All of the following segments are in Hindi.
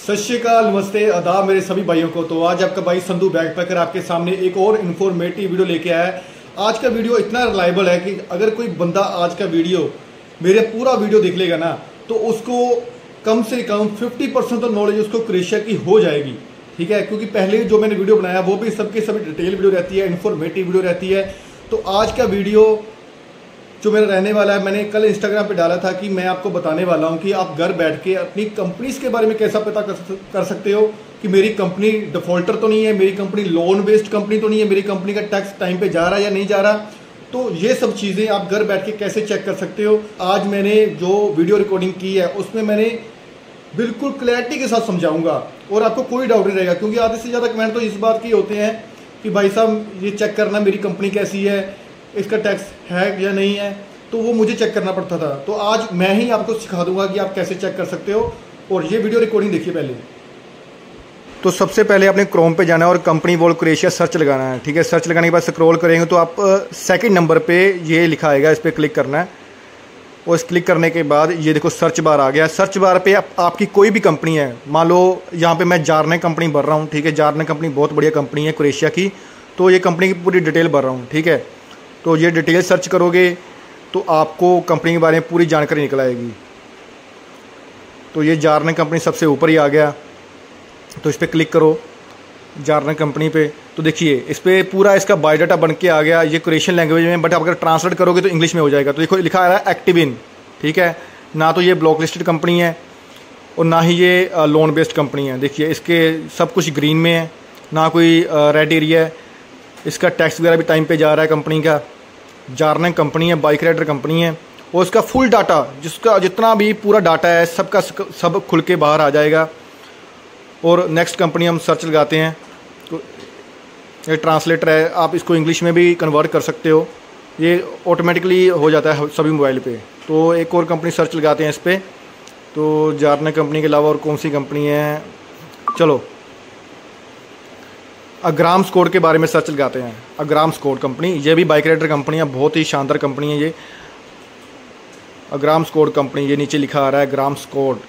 सत श्री अकाल, नमस्ते, आदाब मेरे सभी भाइयों को। तो आज आपका भाई संधू बैकपैकर आपके सामने एक और इन्फॉर्मेटिव वीडियो लेके आया है। आज का वीडियो इतना रिलायबल है कि अगर कोई बंदा आज का वीडियो मेरे पूरा वीडियो देख लेगा ना तो उसको कम से कम 50% तो नॉलेज उसको क्रोएशिया की हो जाएगी। ठीक है, क्योंकि पहले जो मैंने वीडियो बनाया वो भी सबके सभी डिटेल वीडियो रहती है, इन्फॉर्मेटिव वीडियो रहती है। तो आज का वीडियो जो मेरा रहने वाला है, मैंने कल इंस्टाग्राम पे डाला था कि मैं आपको बताने वाला हूं कि आप घर बैठ के अपनी कंपनीज के बारे में कैसा पता कर सकते हो कि मेरी कंपनी डिफॉल्टर तो नहीं है, मेरी कंपनी लोन बेस्ड कंपनी तो नहीं है, मेरी कंपनी का टैक्स टाइम पे जा रहा है या नहीं जा रहा। तो ये सब चीज़ें आप घर बैठ के कैसे चेक कर सकते हो। आज मैंने जो वीडियो रिकॉर्डिंग की है उसमें मैंने बिल्कुल क्लैरिटी के साथ समझाऊंगा और आपको कोई डाउट नहीं रहेगा, क्योंकि आधे से ज़्यादा कमेंट तो इस बात के होते हैं कि भाई साहब ये चेक करना मेरी कंपनी कैसी है, इसका टैक्स है या नहीं है, तो वो मुझे चेक करना पड़ता था। तो आज मैं ही आपको सिखा दूंगा कि आप कैसे चेक कर सकते हो। और ये वीडियो रिकॉर्डिंग देखिए पहले। तो सबसे पहले आपने क्रोम पे जाना है और कंपनी वॉल क्रोएशिया सर्च लगाना है। ठीक है, सर्च लगाने के बाद स्क्रॉल करेंगे तो आप सेकंड नंबर पे ये लिखा आएगा, इस पर क्लिक करना है। और इस क्लिक करने के बाद ये देखो सर्च बार आ गया। सर्च बार पे आपकी कोई भी कंपनी है, मान लो यहाँ पे मैं जारने कंपनी भर रहा हूँ। ठीक है, जारने कंपनी बहुत बढ़िया कंपनी है क्रोएशिया की, तो ये कंपनी की पूरी डिटेल भर रहा हूँ। ठीक है, तो ये डिटेल सर्च करोगे तो आपको कंपनी के बारे में पूरी जानकारी निकल आएगी। तो ये जारने कंपनी सबसे ऊपर ही आ गया, तो इस पर क्लिक करो जारने कंपनी पे। तो देखिए इस पर पूरा इसका बायोडाटा बन के आ गया, ये क्रोएशियन लैंग्वेज में, बट अगर ट्रांसलेट करोगे तो इंग्लिश में हो जाएगा। तो देखो लिखा आ रहा है एक्टिविन। ठीक है, ना तो ये ब्लॉक लिस्टेड कंपनी है और ना ही ये लोन बेस्ड कंपनी है। देखिए इसके सब कुछ ग्रीन में है, ना कोई रेड एरिया है। इसका टैक्स वगैरह भी टाइम पे जा रहा है कंपनी का। जारने कंपनी है, बाइक राइडर कंपनी है, और इसका फुल डाटा, जिसका जितना भी पूरा डाटा है सबका सब खुल के बाहर आ जाएगा। और नेक्स्ट कंपनी हम सर्च लगाते हैं तो ये ट्रांसलेटर है, आप इसको इंग्लिश में भी कन्वर्ट कर सकते हो, ये ऑटोमेटिकली हो जाता है सभी मोबाइल पे। तो एक और कंपनी सर्च लगाते हैं इस पर। तो जारने कंपनी के अलावा और कौन सी कंपनी है, चलो अग्राम स्कोड के बारे में सर्च लगाते हैं। अग्राम स्कोड कंपनी, ये भी बाइक राइडर कंपनी है, बहुत ही शानदार कंपनी है ये अग्राम स्कोड कंपनी। ये नीचे लिखा आ रहा है अग्राम स्कोड,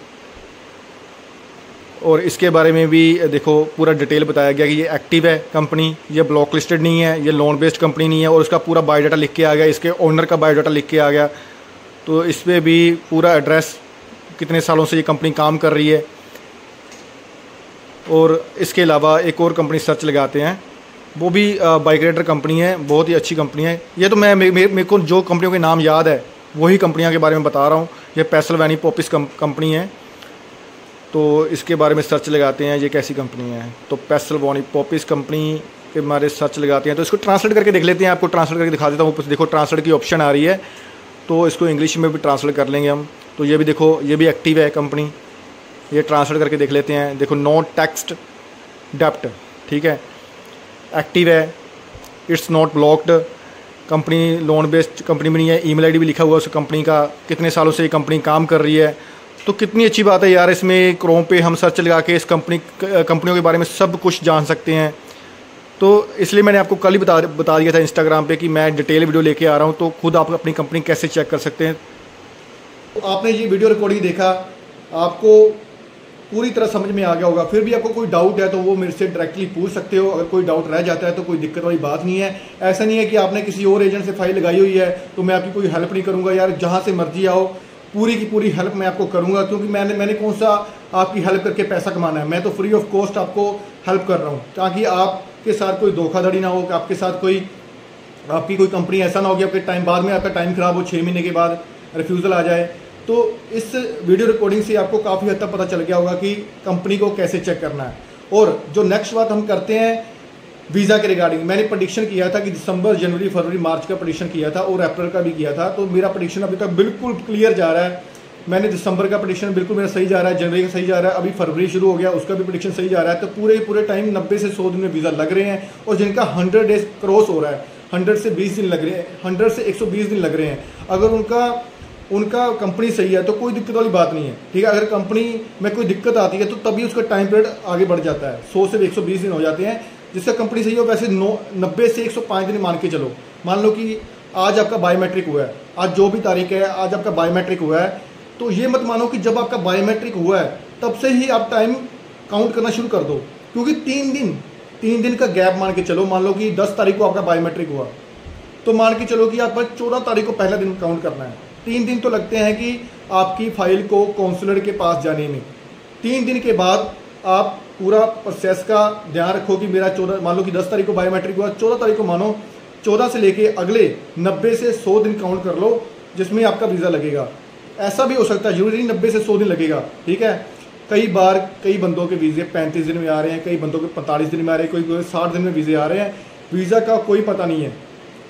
और इसके बारे में भी देखो पूरा डिटेल बताया गया कि ये एक्टिव है कंपनी, ये ब्लॉक लिस्टेड नहीं है, ये लोन बेस्ड कंपनी नहीं है, और इसका पूरा बायोडाटा लिख के आ गया, इसके ओनर का बायोडाटा लिख के आ गया। तो इस पर भी पूरा एड्रेस, कितने सालों से ये कंपनी काम कर रही है। और इसके अलावा एक और कंपनी सर्च लगाते हैं, वो भी बाइक राइडर कंपनी है, बहुत ही अच्छी कंपनी है। ये तो मैं मेरे को जो कंपनियों के नाम याद है वही कंपनियों के बारे में बता रहा हूँ। ये पेंसिल्वेनिया पॉपिस कंपनी है, तो इसके बारे में सर्च लगाते हैं ये कैसी कंपनी है। तो पेंसिल्वेनिया पॉपिस कंपनी के बारे में सर्च लगाते हैं। तो इसको ट्रांसलेट करके देख लेते हैं, आपको ट्रांसलेट करके दिखा देता हूँ। ऊपर देखो ट्रांसलेट की ऑप्शन आ रही है, तो इसको इंग्लिश में भी ट्रांसलेट कर लेंगे हम। तो ये भी देखो, ये भी एक्टिव है कंपनी, ये ट्रांसलेट करके देख लेते हैं। देखो नो टैक्स डेप्ट, ठीक है, एक्टिव है, it's not blocked, company loan based company भी नहीं है, ईमेल आईडी भी लिखा हुआ है उस कंपनी का, कितने सालों से ये कंपनी काम कर रही है। तो कितनी अच्छी बात है यार, इसमें क्रोम पे हम सर्च लगा के इस कंपनियों के बारे में सब कुछ जान सकते हैं। तो इसलिए मैंने आपको कल ही बता दिया था इंस्टाग्राम पे कि मैं डिटेल वीडियो लेके आ रहा हूँ, तो खुद आप अपनी कंपनी कैसे चेक कर सकते हैं। तो आपने ये वीडियो रिकॉर्डिंग देखा, आपको पूरी तरह समझ में आ गया होगा। फिर भी आपको कोई डाउट है तो वो मेरे से डायरेक्टली पूछ सकते हो। अगर कोई डाउट रह जाता है तो कोई दिक्कत वाली बात नहीं है। ऐसा नहीं है कि आपने किसी और एजेंट से फाइल लगाई हुई है तो मैं आपकी कोई हेल्प नहीं करूंगा। यार जहां से मर्जी आओ, पूरी की पूरी हेल्प मैं आपको करूंगा, क्योंकि मैंने कौन सा आपकी हेल्प करके पैसा कमाना है। मैं तो फ्री ऑफ कॉस्ट आपको हेल्प कर रहा हूँ, ताकि आपके साथ कोई धोखाधड़ी ना हो, कि आपके साथ आपकी कोई कंपनी ऐसा ना हो कि आपके टाइम बाद में आपका टाइम खराब हो, 6 महीने के बाद रिफ्यूज़ल आ जाए। तो इस वीडियो रिकॉर्डिंग से आपको काफ़ी हद तक पता चल गया होगा कि कंपनी को कैसे चेक करना है। और जो नेक्स्ट बात हम करते हैं वीज़ा के रिगार्डिंग, मैंने प्रेडिक्शन किया था कि दिसंबर, जनवरी, फरवरी, मार्च का प्रेडिक्शन किया था और अप्रैल का भी किया था। तो मेरा प्रेडिक्शन अभी तक बिल्कुल क्लियर जा रहा है। मैंने दिसंबर का प्रेडिक्शन बिल्कुल मेरा सही जा रहा है, जनवरी का सही जा रहा है, अभी फरवरी शुरू हो गया उसका भी प्रेडिक्शन सही जा रहा है। तो पूरे टाइम 90 से 100 दिन में वीज़ा लग रहे हैं, और जिनका 100 डेज क्रॉस हो रहा है, 100 से 20 दिन लग रहे हैं, 100 से 120 दिन लग रहे हैं। अगर उनका कंपनी सही है तो कोई दिक्कत वाली बात नहीं है। ठीक है, अगर कंपनी में कोई दिक्कत आती है तो तभी उसका टाइम पीरियड आगे बढ़ जाता है, 100 से 120 दिन हो जाते हैं। जिसका कंपनी सही हो वैसे 90 से 105 दिन मान के चलो। मान लो कि आज आपका बायोमेट्रिक हुआ है, आज जो भी तारीख है, आज आपका बायोमेट्रिक हुआ है, तो ये मत मानो कि जब आपका बायोमेट्रिक हुआ है तब से ही आप टाइम काउंट करना शुरू कर दो, क्योंकि 3 दिन का गैप मान के चलो। मान लो कि 10 तारीख को आपका बायोमेट्रिक हुआ, तो मान के चलो कि आप 14 तारीख को पहला दिन काउंट करना है। 3 दिन तो लगते हैं कि आपकी फाइल को काउंसलर के पास जाने में। 3 दिन के बाद आप पूरा प्रोसेस का ध्यान रखो कि मेरा 14, मान लो कि 10 तारीख को बायोमेट्रिक हुआ, 14 तारीख को मानो 14 से लेके अगले 90 से 100 दिन काउंट कर लो जिसमें आपका वीज़ा लगेगा। ऐसा भी हो सकता है, जरूरी नहीं 90 से 100 दिन लगेगा, ठीक है। कई बार कई बंदों के वीज़े 35 दिन में आ रहे हैं, कई बंदों के 45 दिन में आ रहे हैं, कोई 60 दिन में वीज़े आ रहे हैं। वीज़ा का कोई पता नहीं है,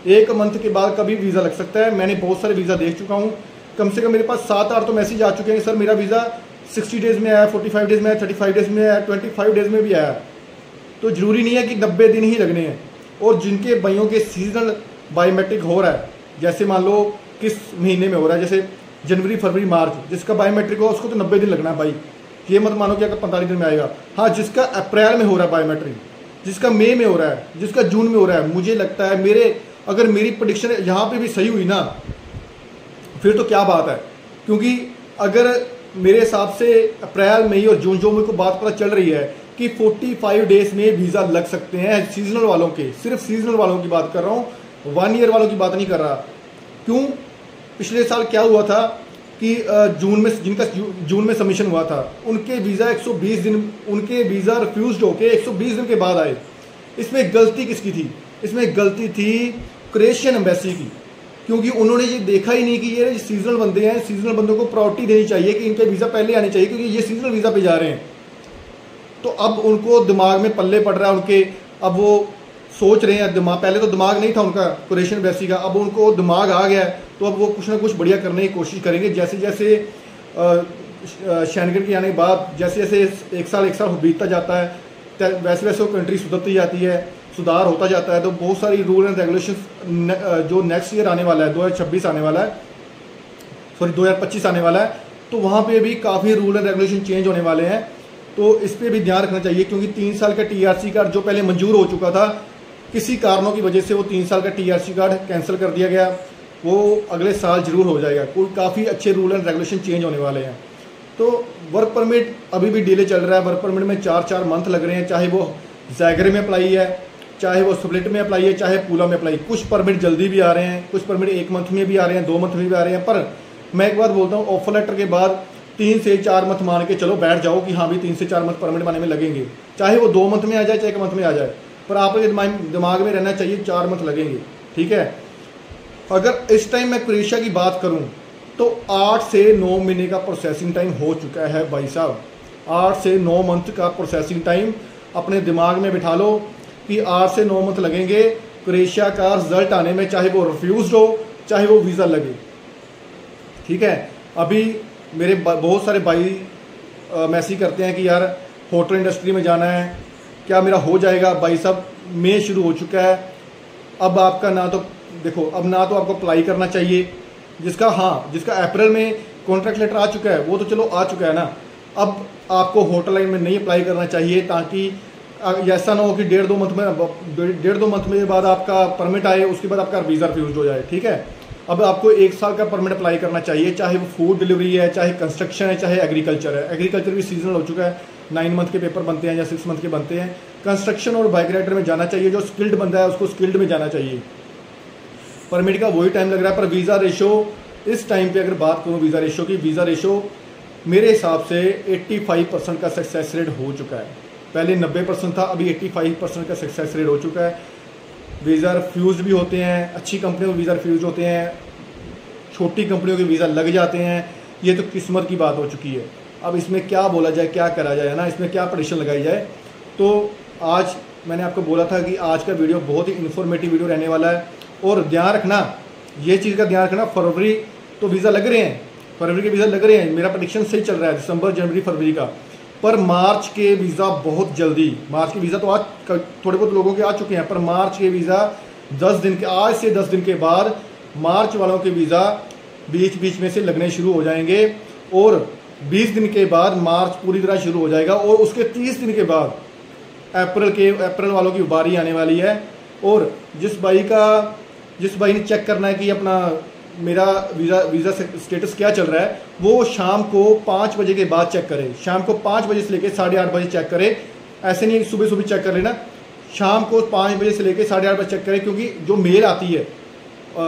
1 मंथ के बाद कभी वीज़ा लग सकता है। मैंने बहुत सारे वीज़ा देख चुका हूँ, कम से कम मेरे पास 7-8 तो मैसेज आ चुके हैं, सर मेरा वीज़ा 60 डेज़ में आया, 45 डेज़ में आया, 35 डेज़ में आया, 25 डेज़ में भी आया। तो ज़रूरी नहीं है कि 90 दिन ही लगने हैं। और जिनके भाइयों के सीजनल बायोमेट्रिक हो रहा है, जैसे मान लो किस महीने में हो रहा है, जैसे जनवरी, फरवरी, मार्च, जिसका बायोमेट्रिक हो उसको तो 90 दिन लगना है भाई। ये मत मानो कि अगर 45 दिन में आएगा। हाँ, जिसका अप्रैल में हो रहा है बायोमेट्रिक, जिसका मई में हो रहा है, जिसका जून में हो रहा है, मुझे लगता है अगर मेरी प्रेडिक्शन यहाँ पे भी सही हुई ना, फिर तो क्या बात है। क्योंकि अगर मेरे हिसाब से अप्रैल, मई और जून जो मेरे को बात पता चल रही है कि 45 डेज़ में वीज़ा लग सकते हैं सीजनल वालों के। सिर्फ सीजनल वालों की बात कर रहा हूँ, 1 ईयर वालों की बात नहीं कर रहा। क्यों? पिछले साल क्या हुआ था कि जिनका जून में सबमिशन हुआ था, उनके वीज़ा 120 दिन, उनके वीज़ा रिफ्यूज होके 120 दिन के बाद आए। इसमें गलती किसकी थी? इसमें गलती थी क्रोएशियन एम्बेसी की, क्योंकि उन्होंने ये देखा ही नहीं कि ये सीजनल बंदे हैं, सीजनल बंदों को प्रायोरिटी देनी चाहिए कि इनके वीज़ा पहले आने चाहिए, क्योंकि ये सीजनल वीज़ा पे जा रहे हैं। तो अब उनको दिमाग में पल्ले पड़ रहा है उनके, अब वो सोच रहे हैं, दिमाग पहले तो दिमाग नहीं था उनका क्रोएशियन एम्बेसी का, अब उनको दिमाग आ गया है, तो अब वो कुछ ना कुछ बढ़िया करने की कोशिश करेंगे। जैसे जैसे शेंगन के आने के बाद जैसे जैसे एक साल बीतता जाता है, वैसे वैसे वो कंट्री सुधरती जाती है, सुधार होता जाता है। तो बहुत सारी रूल एंड रेगुलेशन जो नेक्स्ट ईयर आने वाला है, 2026 आने वाला है, सॉरी 2025 आने वाला है, तो वहाँ पे भी काफ़ी रूल एंड रेगुलेशन चेंज होने वाले हैं। तो इस पर भी ध्यान रखना चाहिए, क्योंकि 3 साल का TRC कार्ड जो पहले मंजूर हो चुका था, किसी कारणों की वजह से वो 3 साल का TRC कार्ड कैंसिल कर दिया गया, वो अगले साल जरूर हो जाएगा। कोई काफ़ी अच्छे रूल एंड रेगुलेशन चेंज होने वाले हैं। तो वर्क परमिट अभी भी डिले चल रहा है। वर्क परमिट में 4-4 मंथ लग रहे हैं, चाहे वो जैगरे में अप्लाई है, चाहे वो स्प्लिट में अप्लाई है, चाहे पूला में अप्लाई। कुछ परमिट जल्दी भी आ रहे हैं, कुछ परमिट 1 मंथ में भी आ रहे हैं, 2 मंथ में भी आ रहे हैं। पर मैं एक बात बोलता हूँ, ऑफर लेटर के बाद 3 से 4 मंथ मान के चलो, बैठ जाओ कि हाँ भी 3 से 4 मंथ परमिट बनाने में लगेंगे, चाहे वो 2 मंथ में आ जाए, चाहे 1 मंथ में आ जाए, पर आपके दिमाग में रहना चाहिए 4 मंथ लगेंगे, ठीक है। अगर इस टाइम मैं क्रोएशिया की बात करूं तो 8 से 9 महीने का प्रोसेसिंग टाइम हो चुका है भाई साहब। 8 से 9 मंथ का प्रोसेसिंग टाइम अपने दिमाग में बिठा लो कि 8 से 9 मंथ लगेंगे क्रोएशिया का रिजल्ट आने में, चाहे वो रिफ्यूज हो, चाहे वो वीज़ा लगे, ठीक है। अभी मेरे बहुत सारे भाई मैसेज करते हैं कि यार होटल इंडस्ट्री में जाना है, क्या मेरा हो जाएगा? भाई साहब, मई शुरू हो चुका है, अब आपका ना तो देखो, अब ना तो आपको अप्लाई करना चाहिए, जिसका अप्रैल में कॉन्ट्रैक्ट लेटर आ चुका है वो तो चलो आ चुका है ना। अब आपको होटल लाइन में नहीं अप्लाई करना चाहिए, ताकि ऐसा ना हो कि 1.5-2 मंथ में बाद आपका परमिट आए, उसके बाद आपका वीज़ा रिफ्यूज हो जाए, ठीक है। अब आपको 1 साल का परमिट अप्लाई करना चाहिए, चाहे वो फूड डिलीवरी है, चाहे कंस्ट्रक्शन है, चाहे एग्रीकल्चर है। एग्रीकल्चर भी सीजनल हो चुका है, 9 मंथ के पेपर बनते हैं या 6 मंथ के बनते हैं। कंस्ट्रक्शन और बाइक राइडर में जाना चाहिए, जो स्किल्ड बंदा है उसको स्किल्ड में जाना चाहिए। परमिट का वही टाइम लग रहा है। पर वीज़ा रेशो इस टाइम पे अगर बात करूँ वीज़ा रेशो की, वीज़ा रेशो मेरे हिसाब से 85% का सक्सेस रेट हो चुका है। पहले 90% था, अभी 85% का सक्सेस रेट हो चुका है। वीज़ा रिफ्यूज भी होते हैं, अच्छी कंपनियों में वीज़ा रिफ्यूज होते हैं, छोटी कंपनियों के वीज़ा लग जाते हैं। ये तो किस्मत की बात हो चुकी है। अब इसमें क्या बोला जाए, क्या करा जाए ना, इसमें क्या प्रेडिक्शन लगाई जाए। तो आज मैंने आपको बोला था कि आज का वीडियो बहुत ही इन्फॉर्मेटिव वीडियो रहने वाला है। और ध्यान रखना, ये चीज़ का ध्यान रखना, फरवरी तो वीज़ा लग रहे हैं, फरवरी के वीज़ा लग रहे हैं, मेरा प्रेडिक्शन सही चल रहा है, दिसंबर, जनवरी, फरवरी का। पर मार्च के वीज़ा बहुत जल्दी, मार्च के वीज़ा तो आज थोड़े बहुत लोगों के आ चुके हैं, पर मार्च के वीज़ा 10 दिन के, आज से 10 दिन के बाद मार्च वालों के वीज़ा बीच बीच में से लगने शुरू हो जाएंगे। और 20 दिन के बाद मार्च पूरी तरह शुरू हो जाएगा, और उसके 30 दिन के बाद अप्रैल वालों की बारी आने वाली है। और जिस भाई ने चेक करना है कि अपना मेरा वीज़ा स्टेटस क्या चल रहा है वो शाम को 5 बजे के बाद चेक करें। शाम को 5 बजे से लेकर 8:30 बजे चेक करें। ऐसे नहीं सुबह सुबह चेक कर लेना, शाम को 5 बजे से लेकर 8:30 बजे चेक करें, क्योंकि जो मेल आती है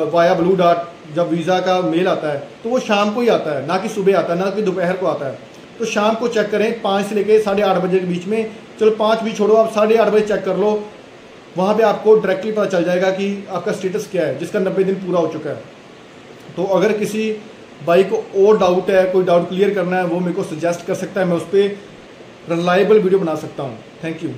वाया ब्लू डार्ट, जब वीज़ा का मेल आता है तो वो शाम को ही आता है, ना कि सुबह आता है, ना कि दोपहर को आता है। तो शाम को चेक करें 5 से लेकर 8:30 बजे के बीच में। चलो 5 भी छोड़ो, आप 8:30 बजे चेक कर लो, वहाँ पे आपको डायरेक्टली पता चल जाएगा कि आपका स्टेटस क्या है, जिसका 90 दिन पूरा हो चुका है। तो अगर किसी भाई को और डाउट है, कोई डाउट क्लियर करना है, वो मेरे को सजेस्ट कर सकता है, मैं उस पर रिलायबल वीडियो बना सकता हूँ। Thank you.